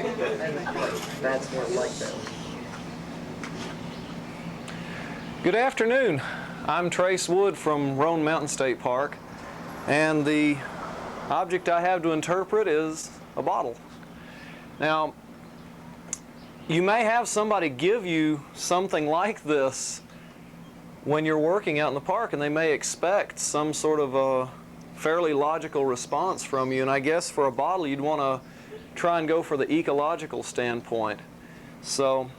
That's more like that. Good afternoon. I'm Trace Wood from Roan Mountain State Park, and the object I have to interpret is a bottle. Now, you may have somebody give you something like this when you're working out in the park, and they may expect some sort of a fairly logical response from you, and I guess for a bottle you'd want to try and go for the ecological standpoint. So,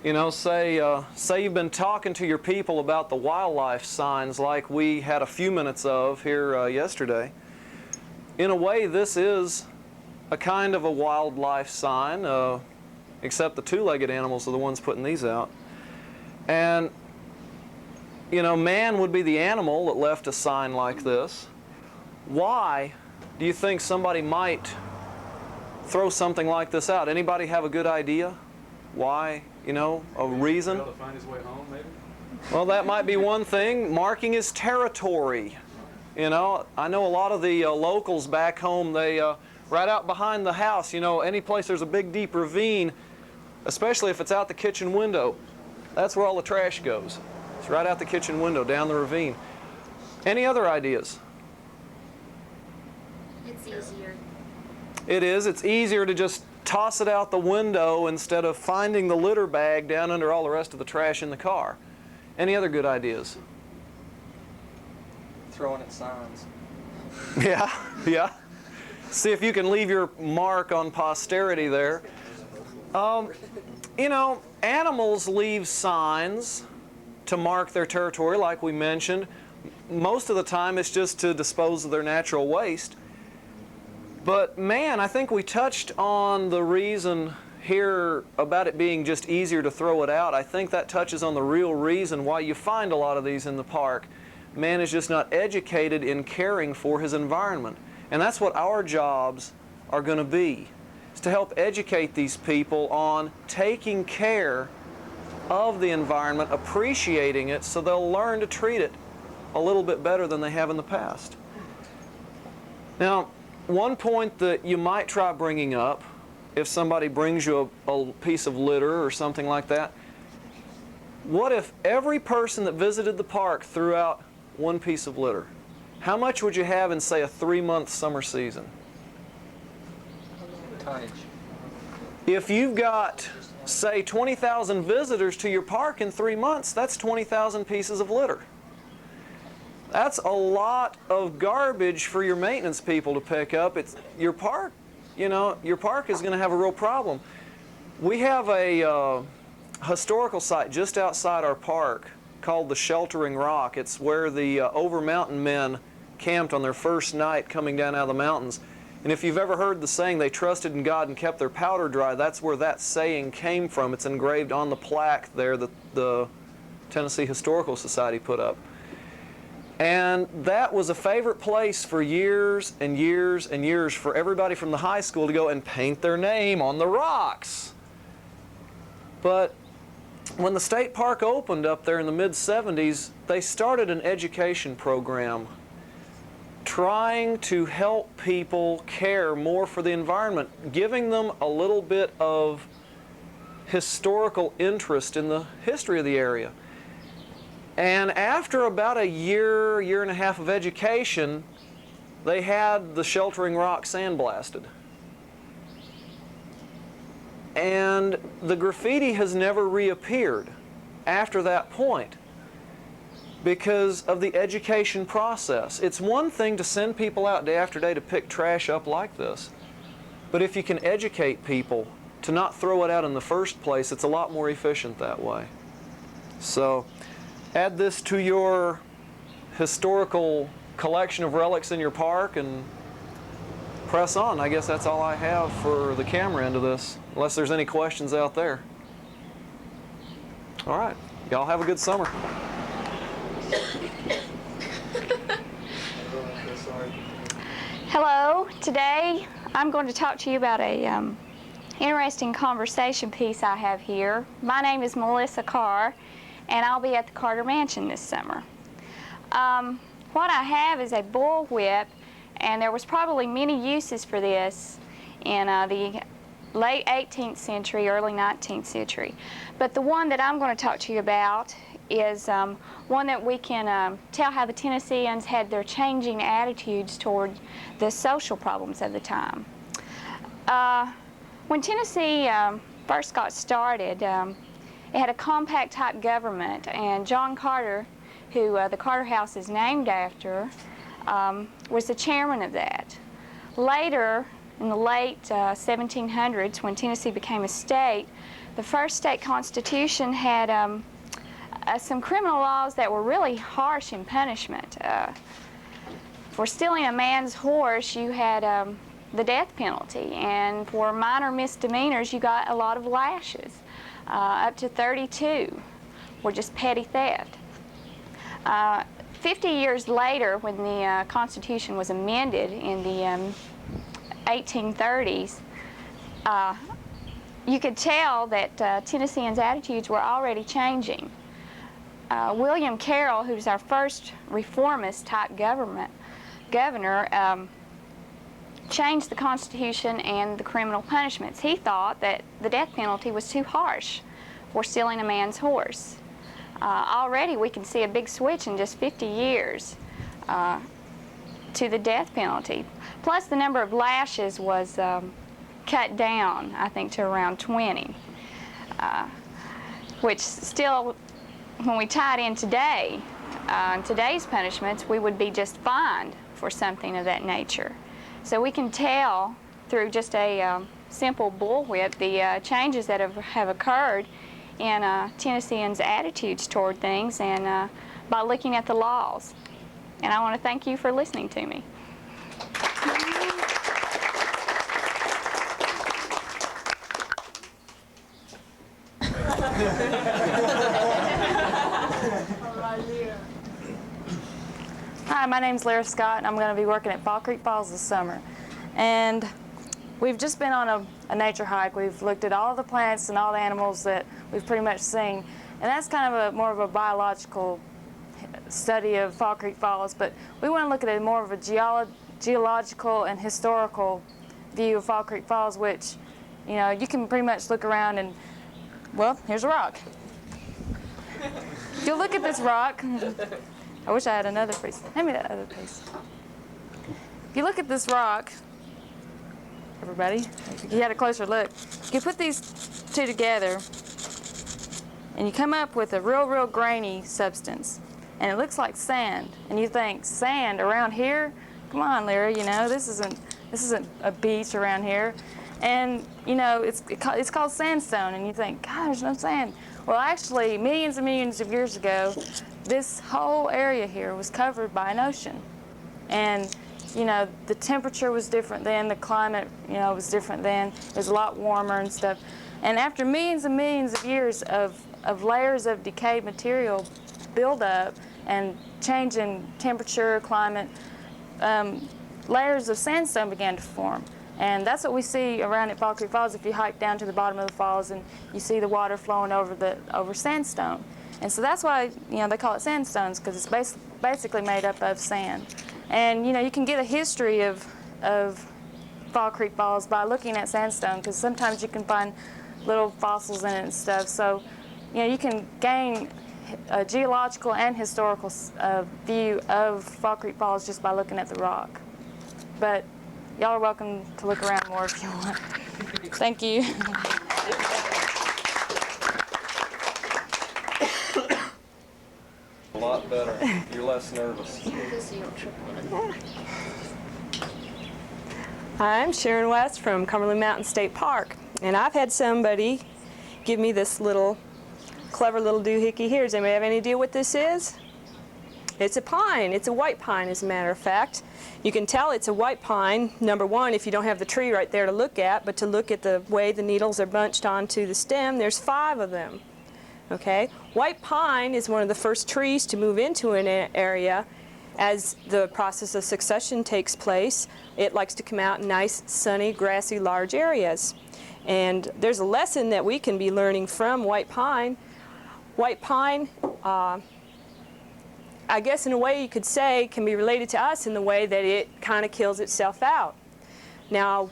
you know, say you've been talking to your people about the wildlife signs like we had a few minutes of here yesterday. In a way, this is a kind of a wildlife sign, except the two-legged animals are the ones putting these out. And, you know, man would be the animal that left a sign like this. Why do you think somebody might throw something like this out? Anybody have a good idea? Why? You know, a reason? To find his way home, maybe? Well, that might be one thing. Marking his territory. You know, I know a lot of the locals back home, they right out behind the house, you know, any place there's a big deep ravine, especially if it's out the kitchen window, that's where all the trash goes. It's right out the kitchen window, down the ravine. Any other ideas? It's easier. It is. It's easier to just toss it out the window instead of finding the litter bag down under all the rest of the trash in the car. Any other good ideas? Throwing at signs. Yeah, yeah. See if you can leave your mark on posterity there. You know, animals leave signs to mark their territory, like we mentioned. Most of the time it's just to dispose of their natural waste. But man, I think we touched on the reason here about it being just easier to throw it out. I think that touches on the real reason why you find a lot of these in the park. Man is just not educated in caring for his environment. And that's what our jobs are going to be, is to help educate these people on taking care of the environment, appreciating it, so they'll learn to treat it a little bit better than they have in the past. Now, one point that you might try bringing up, if somebody brings you a piece of litter or something like that, what if every person that visited the park threw out one piece of litter? How much would you have in, say, a 3-month summer season? Tonnage. If you've got, say, 20,000 visitors to your park in 3 months, that's 20,000 pieces of litter. That's a lot of garbage for your maintenance people to pick up. It's your park, you know, your park is going to have a real problem. We have a historical site just outside our park called the Sheltering Rock. It's where the Over Mountain men camped on their first night coming down out of the mountains. And if you've ever heard the saying, they trusted in God and kept their powder dry, that's where that saying came from. It's engraved on the plaque there that the Tennessee Historical Society put up. And that was a favorite place for years and years and years for everybody from the high school to go and paint their name on the rocks. But when the state park opened up there in the mid-70s, they started an education program trying to help people care more for the environment, giving them a little bit of historical interest in the history of the area. And after about a year, year and a half of education, they had the Sheltering Rock sandblasted. And the graffiti has never reappeared after that point because of the education process. It's one thing to send people out day after day to pick trash up like this, but if you can educate people to not throw it out in the first place, it's a lot more efficient that way. So add this to your historical collection of relics in your park and press on. I guess that's all I have for the camera end of this, unless there's any questions out there. All right. Y'all have a good summer. Hello. Today I'm going to talk to you about a interesting conversation piece I have here. My name is Melissa Carr, and I'll be at the Carter Mansion this summer. What I have is a bullwhip, and there was probably many uses for this in the late 18th century, early 19th century. But the one that I'm going to talk to you about is one that we can tell how the Tennesseans had their changing attitudes toward the social problems of the time. When Tennessee first got started, it had a compact type government, and John Carter, who the Carter House is named after, was the chairman of that. Later, in the late 1700s, when Tennessee became a state, the first state constitution had some criminal laws that were really harsh in punishment. For stealing a man's horse, you had the death penalty, and for minor misdemeanors, you got a lot of lashes, up to 32, were just petty theft. 50 years later, when the Constitution was amended in the 1830s, you could tell that Tennesseans' attitudes were already changing. William Carroll, who's our first reformist-type governor, changed the Constitution and the criminal punishments. He thought that the death penalty was too harsh for stealing a man's horse. Already we can see a big switch in just 50 years to the death penalty. Plus the number of lashes was cut down, I think, to around 20, which still, when we tie it in today, today's punishments, we would be just fined for something of that nature. So we can tell through just a simple bullwhip the changes that have occurred in Tennesseans' attitudes toward things, and by looking at the laws. And I want to thank you for listening to me. Hi, my name's Lara Scott, and I'm going to be working at Fall Creek Falls this summer. And we've just been on a nature hike. We've looked at all the plants and all the animals that we've pretty much seen. And that's kind of more of a biological study of Fall Creek Falls, but we want to look at it more of a geological and historical view of Fall Creek Falls, which, you know, you can pretty much look around and, well, here's a rock. If you look at this rock, I wish I had another piece. Hand me that other piece. If you look at this rock, everybody, if you had a closer look, you put these two together and you come up with a real grainy substance. And it looks like sand. And you think, sand around here? Come on, Larry, you know, this isn't a beach around here. And, you know, it's called sandstone, and you think, God, there's no sand. Well, actually, millions and millions of years ago, this whole area here was covered by an ocean. And, you know, the temperature was different then, the climate, you know, was different then. It was a lot warmer and stuff. And after millions and millions of years of layers of decayed material build up and change in temperature, climate, layers of sandstone began to form. And that's what we see around at Fall Creek Falls if you hike down to the bottom of the falls and you see the water flowing over sandstone. And so that's why, you know, they call it sandstones, because it's basically made up of sand. And, you know, you can get a history of Fall Creek Falls by looking at sandstone, because sometimes you can find little fossils in it and stuff. So, you know, you can gain a geological and historical view of Fall Creek Falls just by looking at the rock. But y'all are welcome to look around more if you want. Thank you. A lot better. You're less nervous. I'm Sharon West from Cumberland Mountain State Park, and I've had somebody give me this clever little doohickey here. Does anybody have any idea what this is? It's a pine. It's a white pine, as a matter of fact. You can tell it's a white pine, number one, if you don't have the tree right there to look at, but to look at the way the needles are bunched onto the stem, there's 5 of them. Okay? White pine is one of the first trees to move into an area as the process of succession takes place. It likes to come out in nice, sunny, grassy, large areas. And there's a lesson that we can be learning from white pine. White pine, I guess in a way you could say, can be related to us in the way that it kind of kills itself out. Now,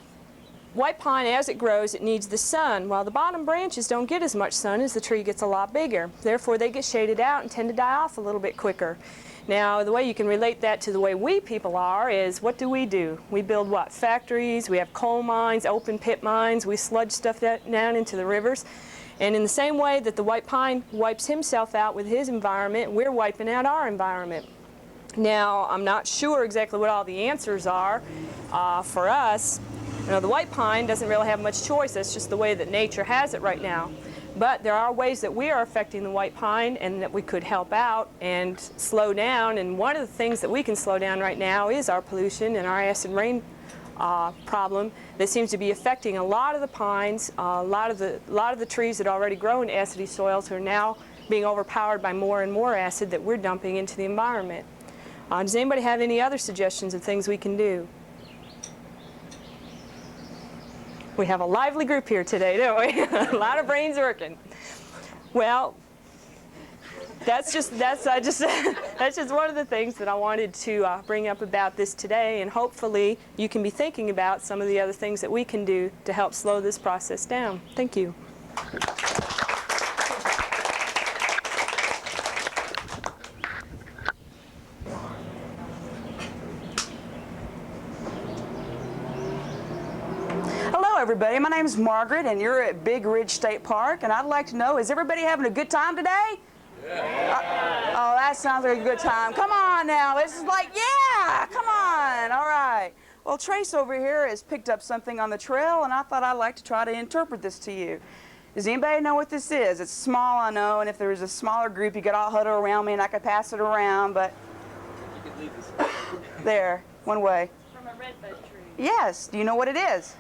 white pine, as it grows, it needs the sun, while the bottom branches don't get as much sun as the tree gets a lot bigger. Therefore, they get shaded out and tend to die off a little bit quicker. Now, the way you can relate that to the way we people are is, what do? We build what? Factories, we have coal mines, open pit mines, we sludge stuff down into the rivers. And in the same way that the white pine wipes himself out with his environment, we're wiping out our environment. Now, I'm not sure exactly what all the answers are for us. You know, the white pine doesn't really have much choice. That's just the way that nature has it right now. But there are ways that we are affecting the white pine and that we could help out and slow down. And one of the things that we can slow down right now is our pollution and our acid rain problem that seems to be affecting a lot of the pines, a lot of the trees that already grow in acidy soils are now being overpowered by more and more acid that we're dumping into the environment. Does anybody have any other suggestions of things we can do? We have a lively group here today, don't we? A lot of brains working. Well, that's just one of the things that I wanted to bring up about this today, and hopefully you can be thinking about some of the other things that we can do to help slow this process down. Thank you. Hello everybody, my name is Margaret and you're at Big Ridge State Park, and I'd like to know, is everybody having a good time today? Yeah. Oh, that sounds like a good time. Come on now, this is like, yeah, come on, all right. Well, Trace over here has picked up something on the trail and I thought I'd like to try to interpret this to you. Does anybody know what this is? It's small, I know, and if there was a smaller group you could all huddle around me and I could pass it around, but... You could leave this. There, one way. From a redbud tree. Yes, do you know what it is?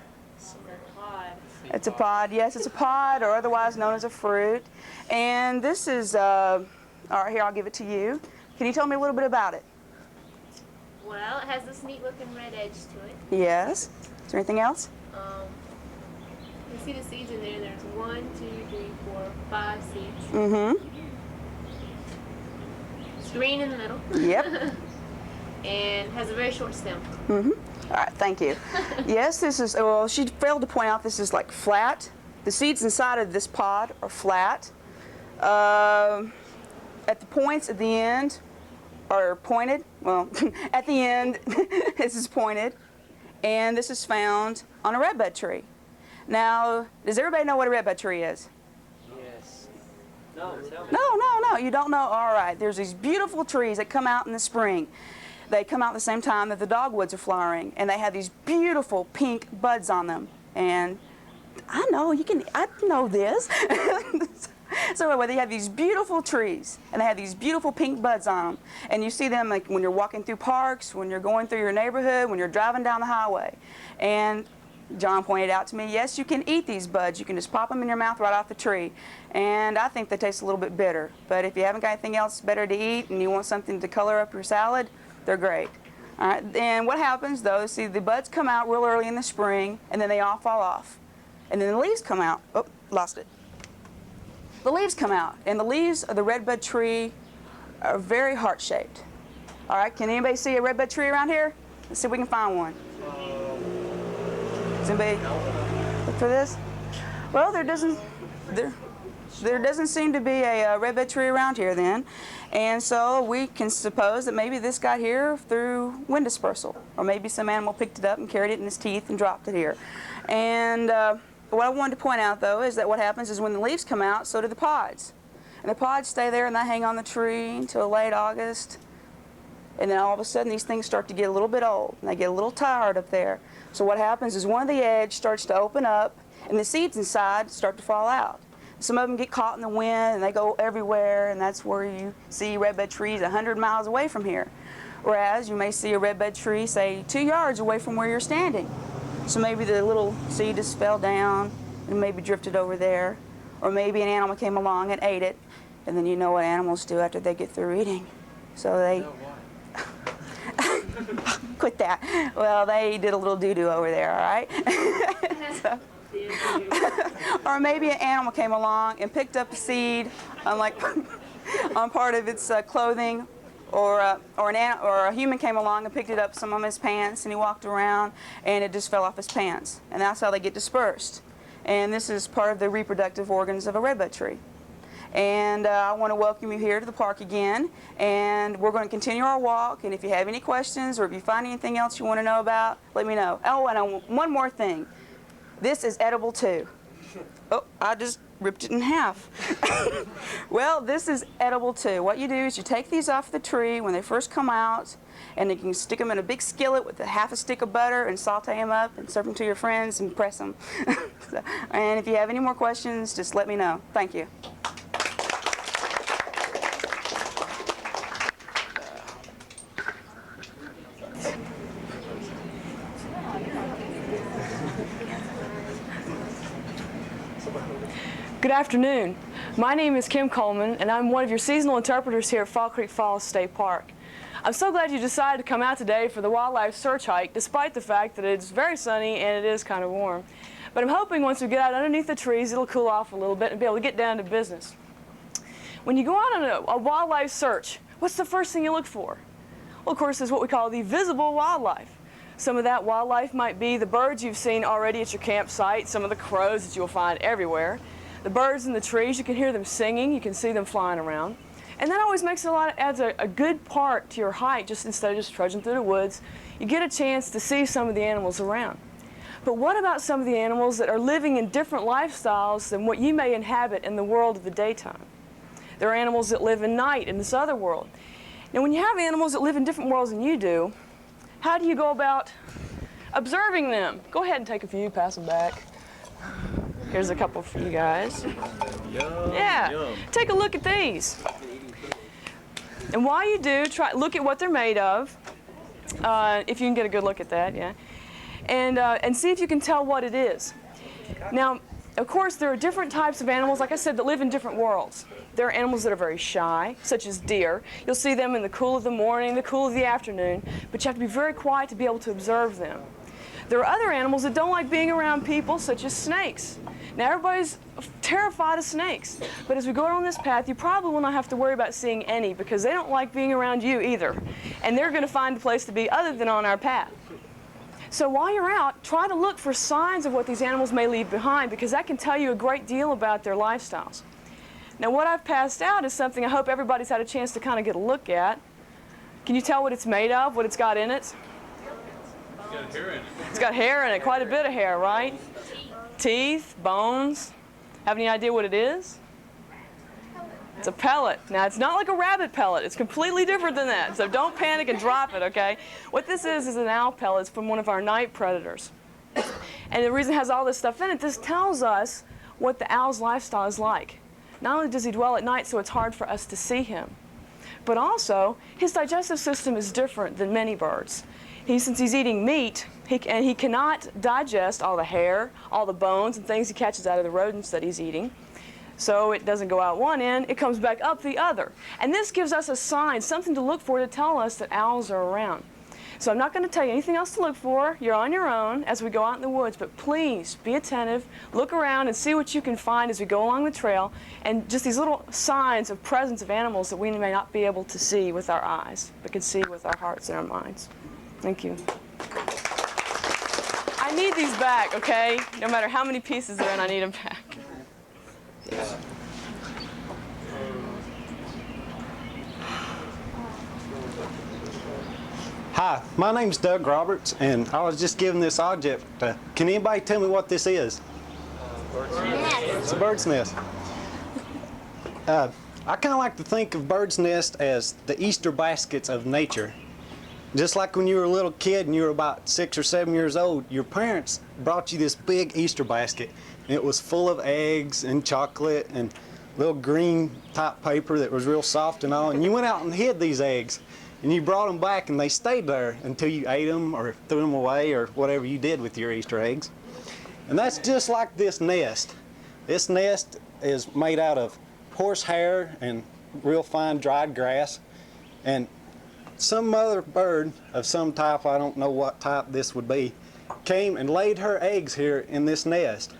It's a pod, yes, it's a pod, or otherwise known as a fruit. And this is, all right, here, I'll give it to you. Can you tell me a little bit about it? Well, it has this neat looking red edge to it. Yes. Is there anything else? You see the seeds in there. There's 1, 2, 3, 4, 5 seeds. Mm-hmm. It's green in the middle. Yep. And has a very short stem. Mm-hmm. All right, thank you. Yes, this is, well, she failed to point out this is like flat. The seeds inside of this pod are flat. At the points at the end are pointed. Well, at the end, this is pointed. And this is found on a redbud tree. Now, does everybody know what a redbud tree is? Yes. No, tell me. No, you don't know? All right, there's these beautiful trees that come out in the spring. They come out at the same time that the dogwoods are flowering, and they have these beautiful pink buds on them. And I know this. So anyway, they have these beautiful trees, and they have these beautiful pink buds on them. And you see them like when you're walking through parks, when you're going through your neighborhood, when you're driving down the highway. And John pointed out to me, yes, you can eat these buds. You can just pop them in your mouth right off the tree. And I think they taste a little bit bitter. But if you haven't got anything else better to eat and you want something to color up your salad, they're great. All right, and what happens though, see the buds come out real early in the spring and then they all fall off. And then the leaves come out. Oh, lost it. The leaves come out, and the leaves of the redbud tree are very heart-shaped. All right, can anybody see a redbud tree around here? Let's see if we can find one. Does anybody look for this? Well, there doesn't seem to be a redbud tree around here then. And so we can suppose that maybe this got here through wind dispersal, or maybe some animal picked it up and carried it in his teeth and dropped it here. And what I wanted to point out though is that what happens is when the leaves come out, so do the pods. And the pods stay there and they hang on the tree until late August. And then all of a sudden these things start to get a little bit old and they get a little tired up there. So what happens is one of the edge starts to open up and the seeds inside start to fall out. Some of them get caught in the wind and they go everywhere, and that's where you see redbud trees 100 miles away from here. Whereas you may see a redbud tree, say, 2 yards away from where you're standing. So maybe the little seed just fell down and maybe drifted over there. Or maybe an animal came along and ate it. And then you know what animals do after they get through eating. So they... Quit that. Well, they did a little doo-doo over there, all right? So, or maybe an animal came along and picked up a seed on, like, on part of its clothing, or a human came along and picked it up some of his pants, and he walked around and it just fell off his pants, and that's how they get dispersed. And this is part of the reproductive organs of a redbud tree. And I want to welcome you here to the park again, and we're going to continue our walk, and if you have any questions or if you find anything else you want to know about, let me know. Oh, and one more thing. This is edible too. Oh, I just ripped it in half. Well, this is edible too. What you do is you take these off the tree when they first come out, and you can stick them in a big skillet with half a stick of butter and saute them up and serve them to your friends and press them. And if you have any more questions, just let me know. Thank you. Good afternoon. My name is Kim Coleman, and I'm one of your seasonal interpreters here at Fall Creek Falls State Park. I'm so glad you decided to come out today for the wildlife search hike, despite the fact that it's very sunny and it is kind of warm. But I'm hoping once we get out underneath the trees, it'll cool off a little bit and be able to get down to business. When you go out on a wildlife search, what's the first thing you look for? Well, of course, it's what we call the visible wildlife. Some of that wildlife might be the birds you've seen already at your campsite, some of the crows that you'll find everywhere. The birds in the trees, you can hear them singing, you can see them flying around. And that always makes adds a good part to your hike, just instead of just trudging through the woods. You get a chance to see some of the animals around. But what about some of the animals that are living in different lifestyles than what you may inhabit in the world of the daytime? There are animals that live in night in this other world. Now, when you have animals that live in different worlds than you do, how do you go about observing them? Go ahead and take a few, pass them back. Here's a couple for you guys. Yeah, take a look at these. And while you do, look at what they're made of, if you can get a good look at that, yeah. And see if you can tell what it is. Now, of course, there are different types of animals, like I said, that live in different worlds. There are animals that are very shy, such as deer. You'll see them in the cool of the morning, the cool of the afternoon, but you have to be very quiet to be able to observe them. There are other animals that don't like being around people, such as snakes. Now, everybody's terrified of snakes, but as we go on this path, you probably will not have to worry about seeing any because they don't like being around you either, and they're going to find a place to be other than on our path. So while you're out, try to look for signs of what these animals may leave behind because that can tell you a great deal about their lifestyles. Now, what I've passed out is something I hope everybody's had a chance to kind of get a look at. Can you tell what it's made of, what it's got in it? It's got hair in it. It's got hair in it, quite a bit of hair, right? Teeth, bones. Have any idea what it is? It's a pellet. Now, it's not like a rabbit pellet. It's completely different than that, so don't panic and drop it, okay? What this is an owl pellet. It's from one of our night predators. And the reason it has all this stuff in it, this tells us what the owl's lifestyle is like. Not only does he dwell at night, so it's hard for us to see him, but also his digestive system is different than many birds. Since he's eating meat, he cannot digest all the hair, all the bones and things he catches out of the rodents that he's eating. So it doesn't go out one end, it comes back up the other. And this gives us a sign, something to look for to tell us that owls are around. So I'm not going to tell you anything else to look for. You're on your own as we go out in the woods, but please be attentive, look around and see what you can find as we go along the trail, and just these little signs of presence of animals that we may not be able to see with our eyes, but can see with our hearts and our minds. Thank you. I need these back, okay? No matter how many pieces they're in, I need them back. Yeah. Hi, my name's Doug Roberts, and I was just given this object. Can anybody tell me what this is? It's a bird's nest. I kind of like to think of bird's nest as the Easter baskets of nature. Just like when you were a little kid and you were about 6 or 7 years old, your parents brought you this big Easter basket. And it was full of eggs and chocolate and little green type paper that was real soft and all. And you went out and hid these eggs. And you brought them back and they stayed there until you ate them or threw them away or whatever you did with your Easter eggs. And that's just like this nest. This nest is made out of horsehair and real fine dried grass. And some other bird of some type, I don't know what type this would be, came and laid her eggs here in this nest.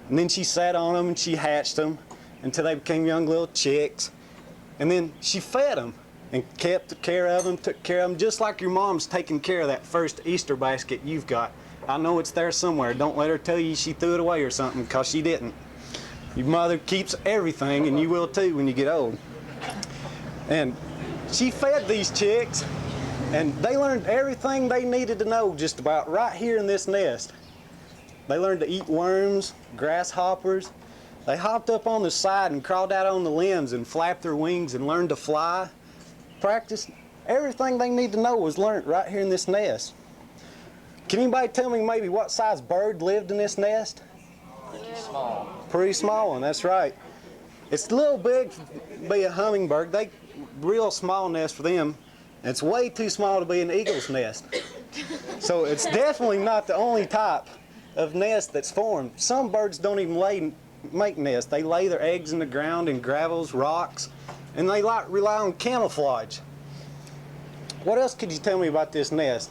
And then she sat on them and she hatched them until they became young little chicks. And then she fed them. and kept care of them, took care of them, just like your mom's taking care of that first Easter basket you've got. I know it's there somewhere. Don't let her tell you she threw it away or something, because she didn't. Your mother keeps everything, and you will too when you get old. And she fed these chicks, and they learned everything they needed to know just about right here in this nest. They learned to eat worms, grasshoppers. They hopped up on the side and crawled out on the limbs and flapped their wings and learned to fly. Practice. Everything they need to know was learned right here in this nest. Can anybody tell me maybe what size bird lived in this nest? Pretty small. Pretty small one, that's right. It's a little big to be a hummingbird. They real small nest for them. And it's way too small to be an eagle's nest. So it's definitely not the only type of nest that's formed. Some birds don't even make nests. They lay their eggs in the ground in gravels, rocks, and they rely on camouflage. What else could you tell me about this nest?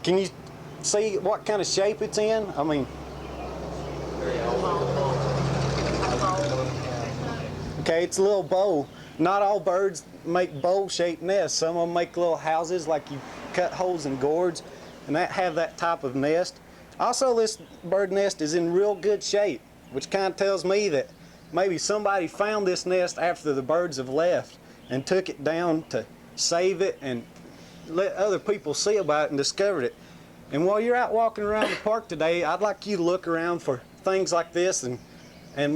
Can you see what kind of shape it's in? I mean, okay, it's a little bowl. Not all birds make bowl-shaped nests. Some of them make little houses, like you cut holes in gourds, and have that type of nest. Also, this bird nest is in real good shape, which kind of tells me that maybe somebody found this nest after the birds have left and took it down to save it and let other people see about it and discovered it. And while you're out walking around the park today, I'd like you to look around for things like this and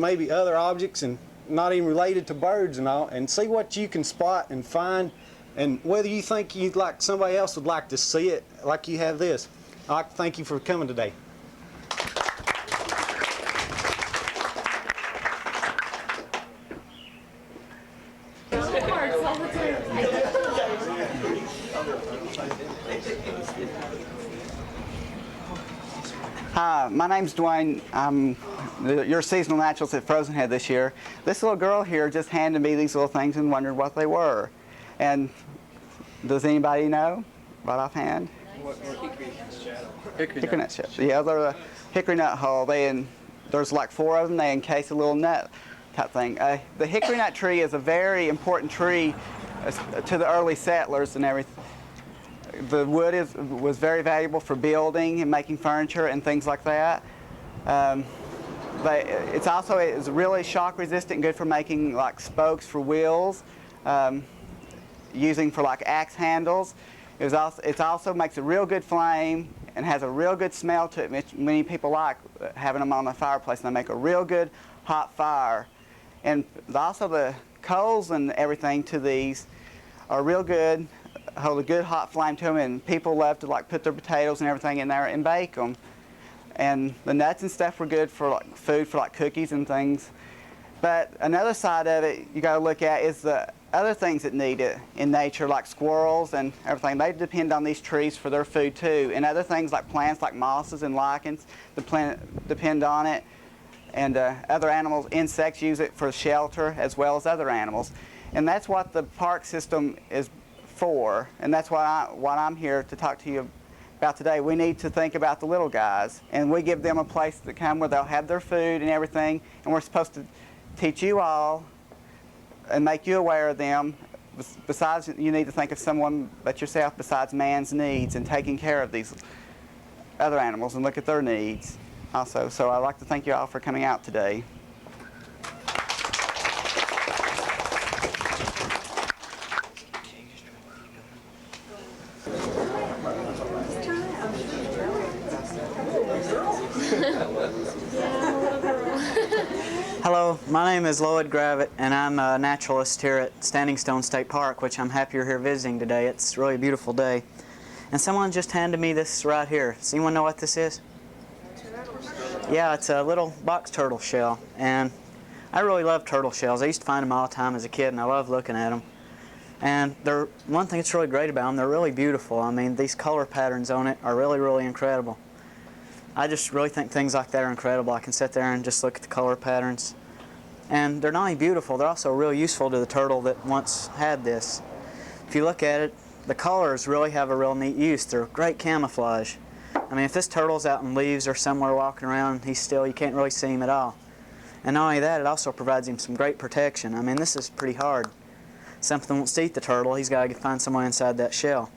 maybe other objects and not even related to birds and all, and see what you can spot and find, and whether you think somebody else would like to see it like you have this. I'd like to thank you for coming today. Hi, my name's Dwayne. I'm your seasonal naturalist at Frozen Head this year. This little girl here just handed me these little things and wondered what they were. And does anybody know right offhand? Hickory nut shell. Yeah, they're a hickory nut hull. There's like 4 of them. They encase a little nut type thing. The hickory nut tree is a very important tree to the early settlers and everything. The wood was very valuable for building and making furniture and things like that. It's really shock resistant, good for making like spokes for wheels, using for like axe handles. It also makes a real good flame and has a real good smell to it. Many people like having them on the fireplace, and they make a real good hot fire. And also the coals and everything to these are real good, hold a good hot flame to them, and people love to like put their potatoes and everything in there and bake them. And the nuts and stuff were good for like food, for like cookies and things. But another side of it you got to look at is the other things that need it in nature, like squirrels and everything. They depend on these trees for their food too. And other things like plants like mosses and lichens depend on it. And other animals, insects use it for shelter as well as other animals. And that's what the park system is for. And that's what I'm here to talk to you about today. We need to think about the little guys, and we give them a place to come where they'll have their food and everything, and we're supposed to teach you all and make you aware of them. Besides, you need to think of someone but yourself besides man's needs and taking care of these other animals and look at their needs also. So I'd like to thank you all for coming out today. Hello, my name is Lloyd Gravitt, and I'm a naturalist here at Standing Stone State Park, which I'm happy you're here visiting today. It's really a beautiful day. And someone just handed me this right here. Does anyone know what this is? Yeah, it's a little box turtle shell, and I really love turtle shells. I used to find them all the time as a kid, and I love looking at them. And one thing that's really great about them, they're really beautiful. I mean, these color patterns on it are really, really incredible. I just really think things like that are incredible. I can sit there and just look at the color patterns. And they're not only beautiful, they're also real useful to the turtle that once had this. If you look at it, the colors really have a real neat use. They're great camouflage. I mean, if this turtle's out in leaves or somewhere walking around, he's still, you can't really see him at all. And not only that, it also provides him some great protection. I mean, this is pretty hard. something wants to eat the turtle, he's got to find someone inside that shell.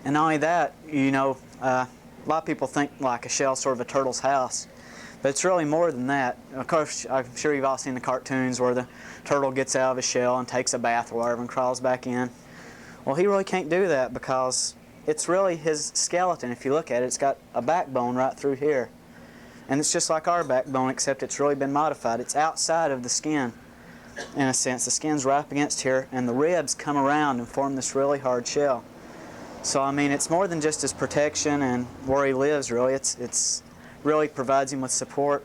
And not only that, you know, a lot of people think like a shell's sort of a turtle's house, but it's really more than that. Of course, I'm sure you've all seen the cartoons where the turtle gets out of his shell and takes a bath or whatever and crawls back in. Well, he really can't do that because it's really his skeleton. If you look at it, it's got a backbone right through here. And it's just like our backbone, except it's really been modified. It's outside of the skin, in a sense. The skin's right up against here, and the ribs come around and form this really hard shell. So, I mean, it's more than just his protection and where he lives, really. It's really provides him with support.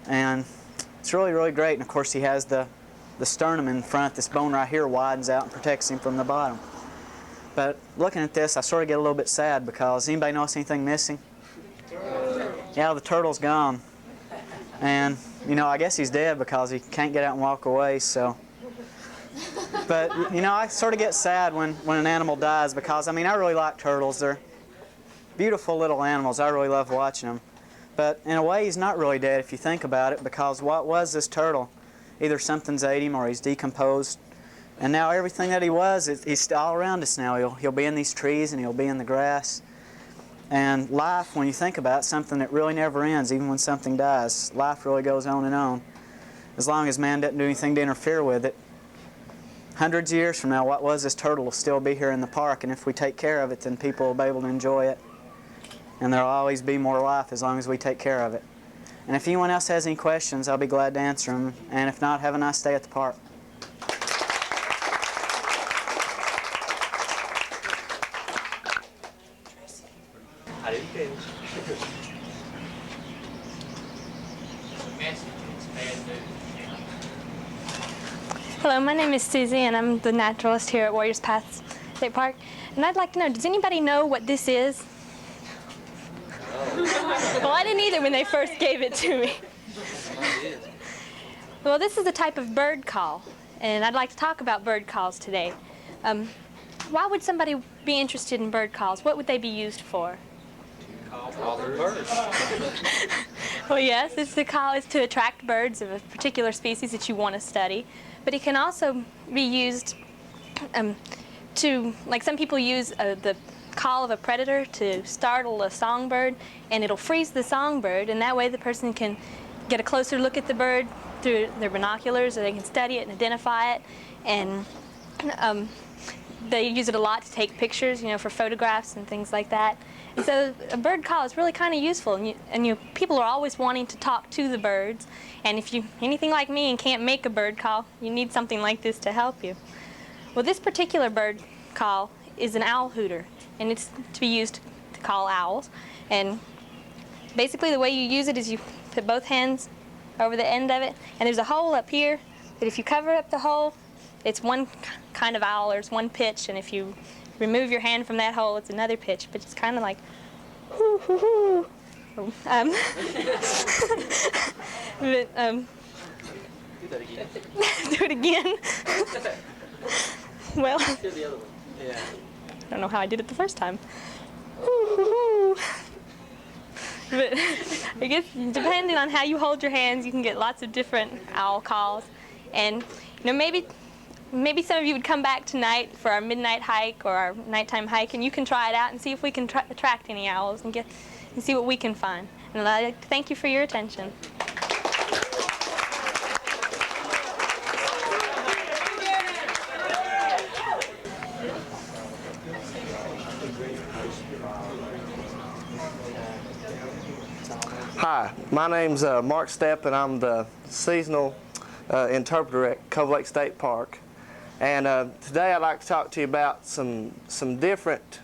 And it's really, really great. And, of course, he has the sternum in front. This bone right here widens out and protects him from the bottom. But looking at this, I sort of get a little bit sad because anybody notice anything missing? Yeah, the turtle's gone. And, you know, I guess he's dead because he can't get out and walk away, so. But, you know, I sort of get sad when an animal dies because, I mean, I really like turtles. They're beautiful little animals. I really love watching them. But in a way, he's not really dead if you think about it, because what was this turtle? Either something's ate him or he's decomposed. And now everything that he was, he's all around us now. He'll be in these trees and he'll be in the grass. And life, when you think about it, something that really never ends, even when something dies. Life really goes on and on. As long as man doesn't do anything to interfere with it. Hundreds of years from now, what was this turtle will still be here in the park, and if we take care of it, then people will be able to enjoy it. And there will always be more life as long as we take care of it. And if anyone else has any questions, I'll be glad to answer them. And if not, have a nice day at the park. Hello, my name is Susie, and I'm the naturalist here at Warriors Path State Park. And I'd like to know, does anybody know what this is? Well, I didn't either when they first gave it to me. Well, this is a type of bird call, and I'd like to talk about bird calls today. Why would somebody be interested in bird calls? What would they be used for? Call their birds. Well, yes, the call is to attract birds of a particular species that you want to study, but it can also be used to, like some people use the call of a predator to startle a songbird, and it'll freeze the songbird, and that way the person can get a closer look at the bird through their binoculars, or they can study it and identify it. And they use it a lot to take pictures, you know, for photographs and things like that. And so a bird call is really kind of useful, and people are always wanting to talk to the birds. And if you're anything like me and can't make a bird call, you need something like this to help you. Well, this particular bird call is an owl hooter, and it's to be used to call owls. And basically the way you use it is you put both hands over the end of it, and there's a hole up here that if you cover up the hole, it's one kind of owl, or it's one pitch, and if you remove your hand from that hole, it's another pitch, but it's kind of like hoo, hoo, hoo. But, Do that again. do it again. Well, Do the other one. Yeah. I don't know how I did it the first time. Hoo, hoo, hoo. But I guess depending on how you hold your hands, you can get lots of different owl calls. And you know, maybe some of you would come back tonight for our midnight hike or our nighttime hike, and you can try it out and see if we can attract any owls and see what we can find. And I'd like to thank you for your attention. Hi, my name's Mark Stepp, and I'm the Seasonal Interpreter at Cove Lake State Park. And today I'd like to talk to you about some different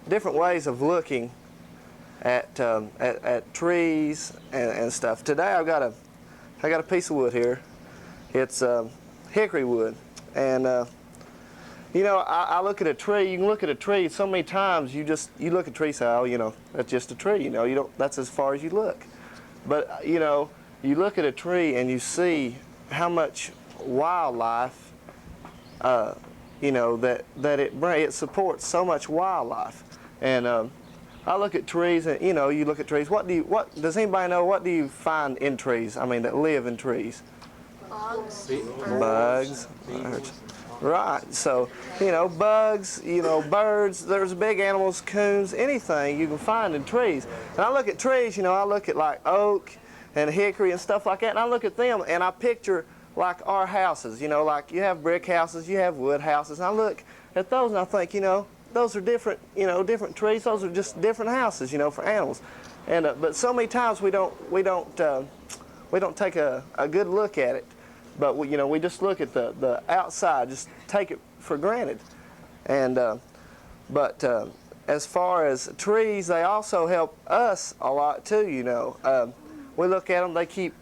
ways of looking at trees and stuff. Today I got a piece of wood here. It's hickory wood, and you know, I look at a tree. You can look at a tree so many times. You look at a tree, and say, oh, you know, that's just a tree. You know, you don't. That's as far as you look. But you know, you look at a tree and you see how much wildlife, you know, that it supports so much wildlife. And I look at trees, and you know, you look at trees. What does anybody know? What do you find in trees? I mean, that live in trees. Bugs. Right. So, bugs, birds, there's big animals, coons, anything you can find in trees. And I look at trees, I look at like oak and hickory and stuff like that, and I look at them and I picture like our houses, like you have brick houses, you have wood houses, and I look at those and I think, those are different, different trees, those are just different houses, for animals. And but so many times we don't take a good look at it. But we just look at the outside, just take it for granted. And but as far as trees, they also help us a lot too. We look at them; they keep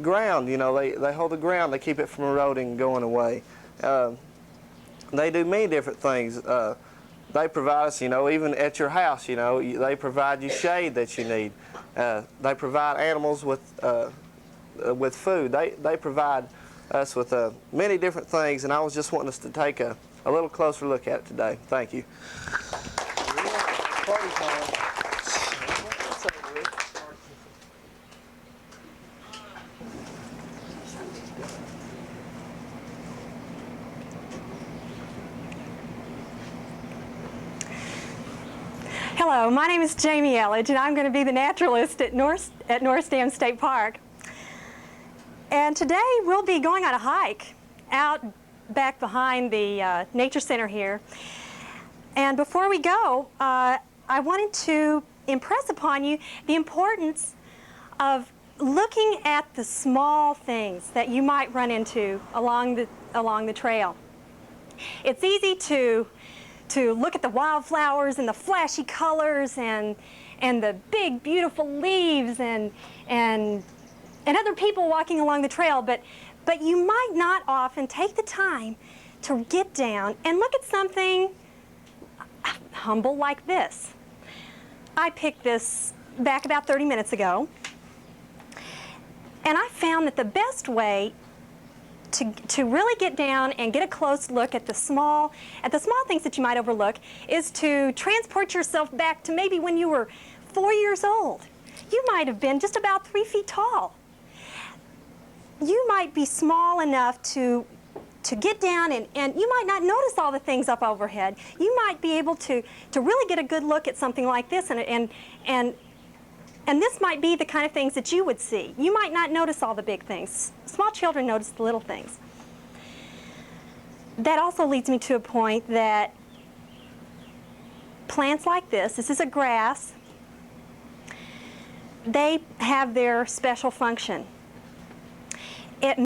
ground. They hold the ground. They keep it from eroding and going away. They do many different things. They provide us, even at your house. They provide you shade that you need. They provide animals with food. They provide us with many different things, and I was just wanting us to take a little closer look at it today. Thank you. Hello, my name is Jamie Elledge, and I'm going to be the naturalist at North Dam State Park. And today we'll be going on a hike out back behind the Nature Center here. And before we go, I wanted to impress upon you the importance of looking at the small things that you might run into along the trail. It's easy to look at the wildflowers and the flashy colors and the big beautiful leaves and other people walking along the trail, but you might not often take the time to get down and look at something humble like this. I picked this back about 30 minutes ago, and I found that the best way to really get down and get a close look at the small things that you might overlook is to transport yourself back to maybe when you were 4 years old. You might have been just about 3 feet tall. You might be small enough to get down and you might not notice all the things up overhead. You might be able to really get a good look at something like this and this might be the kind of things that you would see. You might not notice all the big things. Small children notice the little things. That also leads me to a point that plants like this is a grass, they have their special function. It